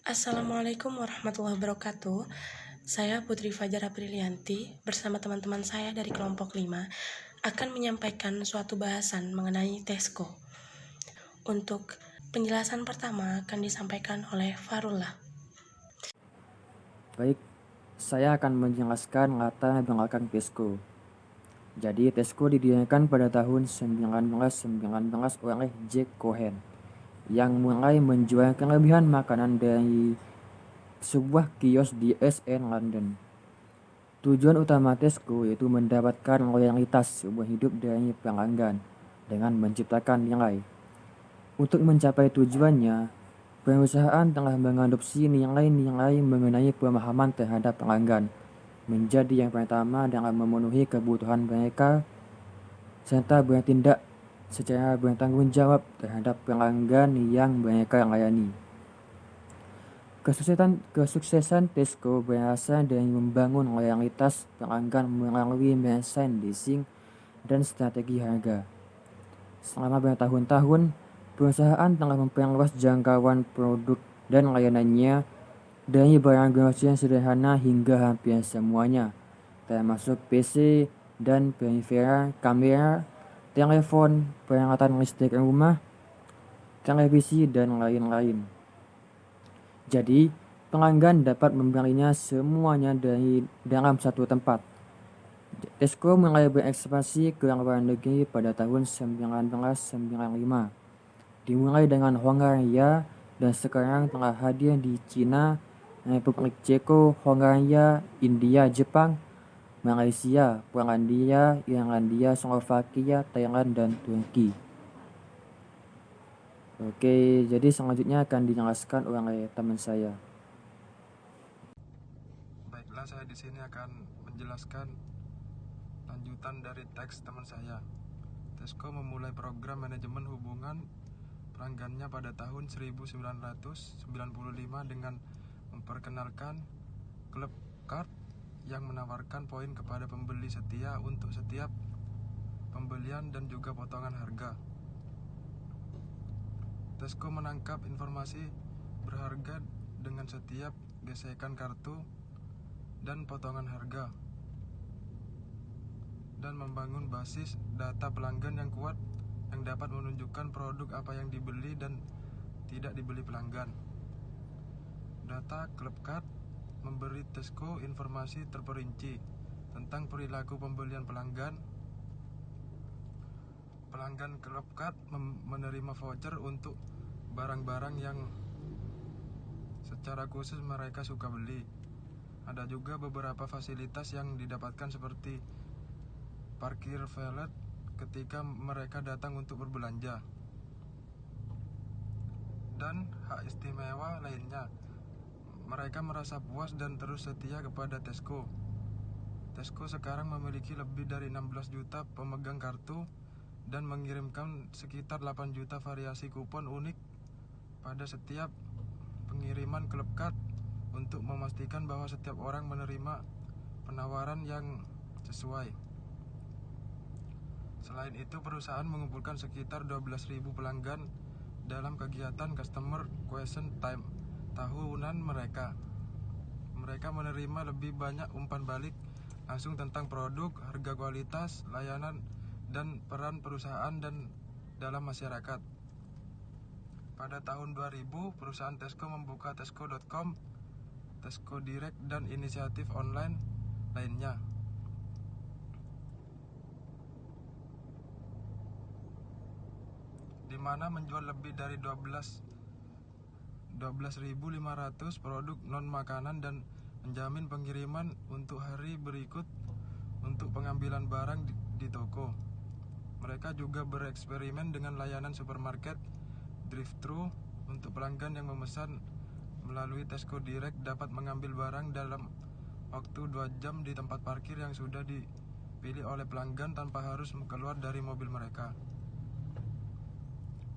Assalamualaikum warahmatullahi wabarakatuh. Saya Putri Fajar Aprilianti bersama teman-teman saya dari kelompok 5 akan menyampaikan suatu bahasan mengenai Tesco. Untuk penjelasan pertama akan disampaikan oleh Farullah. Baik, saya akan menjelaskan latar belakang Tesco. Jadi, Tesco didirikan pada tahun 1919 oleh Jack Cohen yang mulai menjual kelebihan makanan dari sebuah kios di East End, London. Tujuan utama Tesco yaitu mendapatkan loyalitas seumur hidup dari pelanggan dengan menciptakan nilai. Untuk mencapai tujuannya, perusahaan telah mengadopsi nilai-nilai mengenai pemahaman terhadap pelanggan menjadi yang pertama dalam memenuhi kebutuhan mereka serta bertindak secara bertanggung jawab terhadap pelanggan yang mereka layani. Kesuksesan Tesco berasal dari membangun loyalitas pelanggan melalui merchandising dan strategi harga. Selama bertahun-tahun, perusahaan telah memperluas jangkauan produk dan layanannya dari barang grosir sederhana hingga hampir semuanya, termasuk PC dan perifera, kamera, telepon, peralatan listrik rumah, televisi, dan lain-lain. Jadi, pelanggan dapat membelinya semuanya dari dalam satu tempat. Tesco mulai berekspansi ke luar negeri pada tahun 1995, dimulai dengan Hongaria dan sekarang telah hadir di Cina, Republik Ceko, Hongaria, India, Jepang, Malaysia, Polandia, Irlandia, Slovakia, Thailand, dan Turki. Oke, jadi selanjutnya akan dijelaskan oleh teman saya. Baiklah, saya di sini akan menjelaskan lanjutan dari teks teman saya. Tesco memulai program manajemen hubungan pelanggannya pada tahun 1995 dengan memperkenalkan Club Card yang menawarkan poin kepada pembeli setia untuk setiap pembelian dan juga potongan harga. Tesco menangkap informasi berharga dengan setiap gesekan kartu dan potongan harga, dan membangun basis data pelanggan yang kuat yang dapat menunjukkan produk apa yang dibeli dan tidak dibeli pelanggan. Data Club Card memberi Tesco informasi terperinci tentang perilaku pembelian pelanggan. Pelanggan Club Card menerima voucher untuk barang-barang yang secara khusus mereka suka beli. Ada juga beberapa fasilitas yang didapatkan seperti parkir valet ketika mereka datang untuk berbelanja, dan hak istimewa lainnya. Mereka merasa puas dan terus setia kepada Tesco. Tesco sekarang memiliki lebih dari 16 juta pemegang kartu dan mengirimkan sekitar 8 juta variasi kupon unik pada setiap pengiriman Club Card untuk memastikan bahwa setiap orang menerima penawaran yang sesuai. Selain itu, perusahaan mengumpulkan sekitar 12.000 pelanggan dalam kegiatan Customer Question Time tahunan mereka. Mereka menerima lebih banyak umpan balik langsung tentang produk, harga, kualitas, layanan, dan peran perusahaan dan dalam masyarakat. Pada tahun 2000, perusahaan Tesco membuka tesco.com, Tesco Direct, dan inisiatif online lainnya. Di mana menjual lebih dari 12.500 produk non-makanan dan menjamin pengiriman untuk hari berikut untuk pengambilan barang di toko. Mereka juga bereksperimen dengan layanan supermarket drive-thru untuk pelanggan yang memesan melalui Tesco Direct dapat mengambil barang dalam waktu 2 jam di tempat parkir yang sudah dipilih oleh pelanggan tanpa harus keluar dari mobil mereka.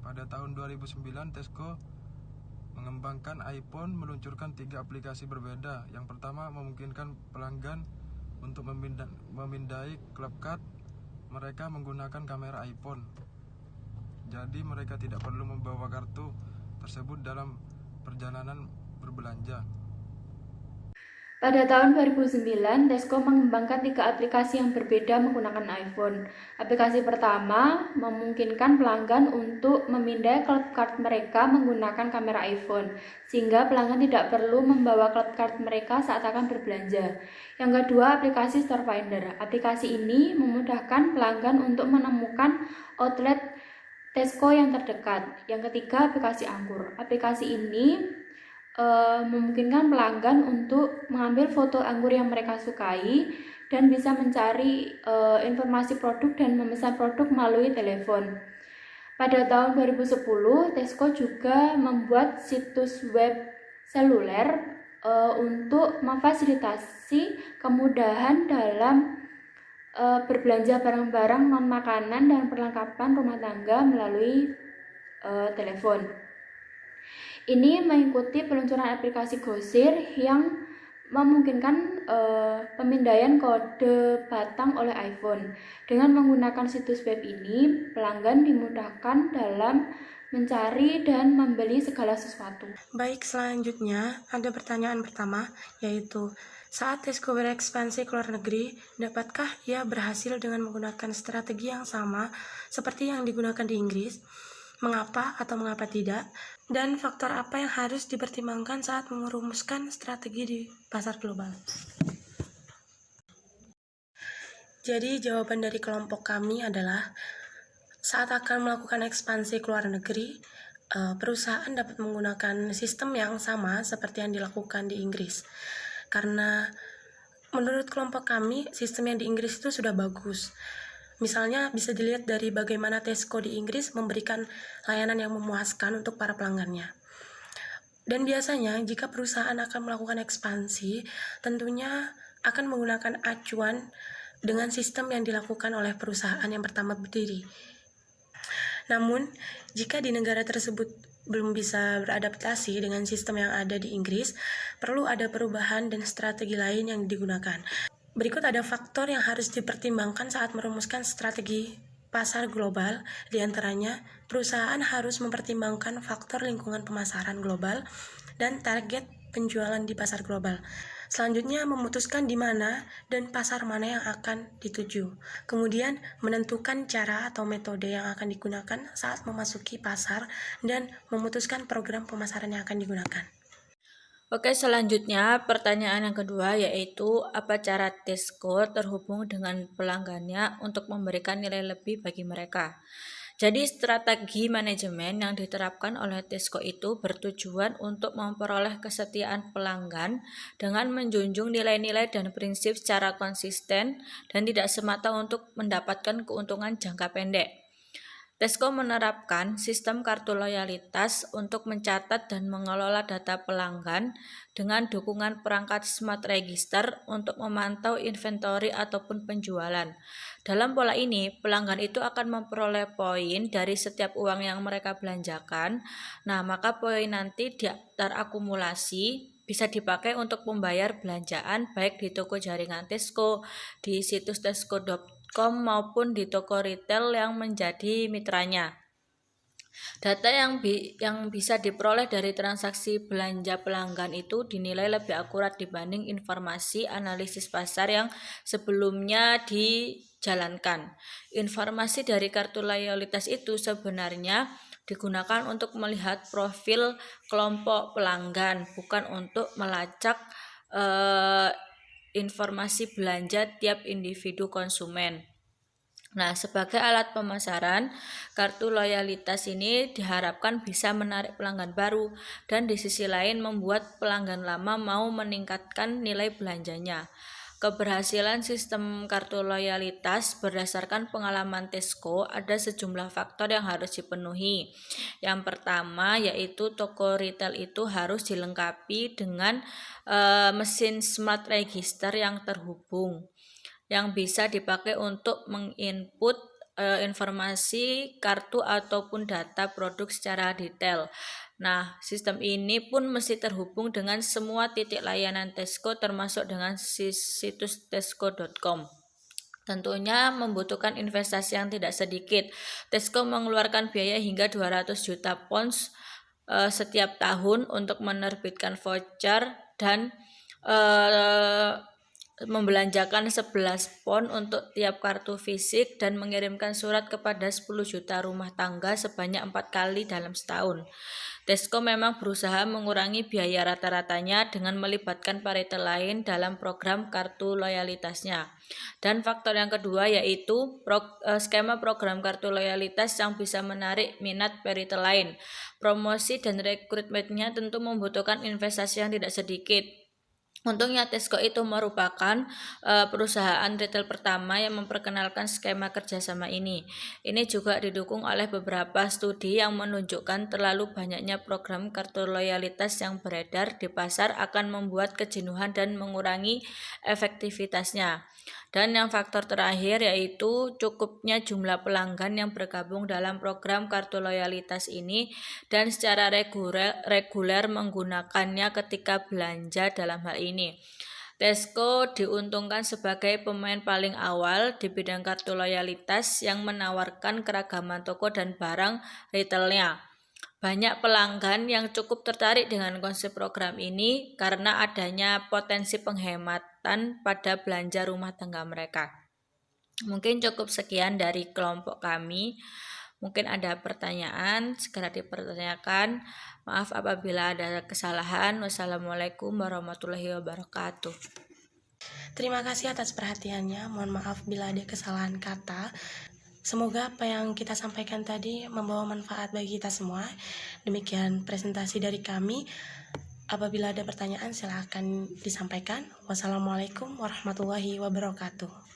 Pada tahun 2009, Tesco mengembangkan iPhone, meluncurkan 3 aplikasi berbeda. Yang pertama, memungkinkan pelanggan untuk memindai Club Card mereka menggunakan kamera iPhone. Jadi mereka tidak perlu membawa kartu tersebut dalam perjalanan berbelanja. Pada tahun 2009, Tesco mengembangkan 3 aplikasi yang berbeda menggunakan iPhone. Aplikasi pertama memungkinkan pelanggan untuk memindai cloud card mereka menggunakan kamera iPhone, sehingga pelanggan tidak perlu membawa cloud card mereka saat akan berbelanja. Yang kedua, aplikasi Store Finder. Aplikasi ini memudahkan pelanggan untuk menemukan outlet Tesco yang terdekat. Yang ketiga, aplikasi Anggur. Aplikasi ini memungkinkan pelanggan untuk mengambil foto anggur yang mereka sukai dan bisa mencari informasi produk dan memesan produk melalui telepon. Pada tahun 2010, Tesco juga membuat situs web seluler untuk memfasilitasi kemudahan dalam berbelanja barang-barang non-makanan dan perlengkapan rumah tangga melalui telepon. Ini mengikuti peluncuran aplikasi Grosir yang memungkinkan pemindaian kode batang oleh iPhone. Dengan menggunakan situs web ini, pelanggan dimudahkan dalam mencari dan membeli segala sesuatu. Baik, selanjutnya ada pertanyaan pertama, yaitu saat Tesco berekspansi ke luar negeri, dapatkah ia berhasil dengan menggunakan strategi yang sama seperti yang digunakan di Inggris? Mengapa atau mengapa tidak? Dan faktor apa yang harus dipertimbangkan saat merumuskan strategi di pasar global? Jadi jawaban dari kelompok kami adalah saat akan melakukan ekspansi ke luar negeri, perusahaan dapat menggunakan sistem yang sama seperti yang dilakukan di Inggris. Karena menurut kelompok kami, sistem yang di Inggris itu sudah bagus. Misalnya bisa dilihat dari bagaimana Tesco di Inggris memberikan layanan yang memuaskan untuk para pelanggannya. Dan biasanya jika perusahaan akan melakukan ekspansi, tentunya akan menggunakan acuan dengan sistem yang dilakukan oleh perusahaan yang pertama berdiri. Namun, jika di negara tersebut belum bisa beradaptasi dengan sistem yang ada di Inggris, perlu ada perubahan dan strategi lain yang digunakan. Berikut ada faktor yang harus dipertimbangkan saat merumuskan strategi pasar global. Di antaranya, perusahaan harus mempertimbangkan faktor lingkungan pemasaran global dan target penjualan di pasar global. Selanjutnya, memutuskan di mana dan pasar mana yang akan dituju. Kemudian, menentukan cara atau metode yang akan digunakan saat memasuki pasar dan memutuskan program pemasaran yang akan digunakan. Oke, selanjutnya pertanyaan yang kedua yaitu apa cara Tesco terhubung dengan pelanggannya untuk memberikan nilai lebih bagi mereka. Jadi strategi manajemen yang diterapkan oleh Tesco itu bertujuan untuk memperoleh kesetiaan pelanggan dengan menjunjung nilai-nilai dan prinsip secara konsisten dan tidak semata untuk mendapatkan keuntungan jangka pendek. Tesco menerapkan sistem kartu loyalitas untuk mencatat dan mengelola data pelanggan dengan dukungan perangkat smart register untuk memantau inventory ataupun penjualan. Dalam pola ini, pelanggan itu akan memperoleh poin dari setiap uang yang mereka belanjakan. Nah, maka poin nanti terakumulasi bisa dipakai untuk membayar belanjaan baik di toko jaringan Tesco, di situs tesco.com maupun di toko retail yang menjadi mitranya. Data yang bisa diperoleh dari transaksi belanja pelanggan itu dinilai lebih akurat dibanding informasi analisis pasar yang sebelumnya dijalankan. Informasi dari kartu loyalitas itu sebenarnya digunakan untuk melihat profil kelompok pelanggan, bukan untuk melacak informasi belanja tiap individu konsumen. Nah, sebagai alat pemasaran, kartu loyalitas ini diharapkan bisa menarik pelanggan baru dan di sisi lain membuat pelanggan lama mau meningkatkan nilai belanjanya. Keberhasilan sistem kartu loyalitas berdasarkan pengalaman Tesco ada sejumlah faktor yang harus dipenuhi. Yang pertama yaitu toko retail itu harus dilengkapi dengan mesin smart register yang terhubung, yang bisa dipakai untuk menginput informasi kartu ataupun data produk secara detail. Nah, sistem ini pun mesti terhubung dengan semua titik layanan Tesco termasuk dengan situs tesco.com. Tentunya membutuhkan investasi yang tidak sedikit. Tesco mengeluarkan biaya hingga 200 juta pounds setiap tahun untuk menerbitkan voucher dan membelanjakan 11 pon untuk tiap kartu fisik dan mengirimkan surat kepada 10 juta rumah tangga sebanyak 4 kali dalam setahun. Tesco memang berusaha mengurangi biaya rata-ratanya dengan melibatkan paritel lain dalam program kartu loyalitasnya. Dan faktor yang kedua yaitu skema program kartu loyalitas yang bisa menarik minat paritel lain. Promosi dan rekrutmennya tentu membutuhkan investasi yang tidak sedikit. Untungnya Tesco itu merupakan perusahaan retail pertama yang memperkenalkan skema kerjasama ini. Ini juga didukung oleh beberapa studi yang menunjukkan terlalu banyaknya program kartu loyalitas yang beredar di pasar akan membuat kejenuhan dan mengurangi efektivitasnya. Dan yang faktor terakhir yaitu cukupnya jumlah pelanggan yang bergabung dalam program kartu loyalitas ini dan secara reguler menggunakannya ketika belanja dalam hal ini. Tesco diuntungkan sebagai pemain paling awal di bidang kartu loyalitas yang menawarkan keragaman toko dan barang retailnya. Banyak pelanggan yang cukup tertarik dengan konsep program ini karena adanya potensi penghematan pada belanja rumah tangga mereka. Mungkin cukup sekian dari kelompok kami. Mungkin ada pertanyaan, segera dipertanyakan. Maaf apabila ada kesalahan. Wassalamualaikum warahmatullahi wabarakatuh. Terima kasih atas perhatiannya. Mohon maaf bila ada kesalahan kata. Semoga apa yang kita sampaikan tadi membawa manfaat bagi kita semua. Demikian presentasi dari kami. Apabila ada pertanyaan silahkan disampaikan. Wassalamualaikum warahmatullahi wabarakatuh.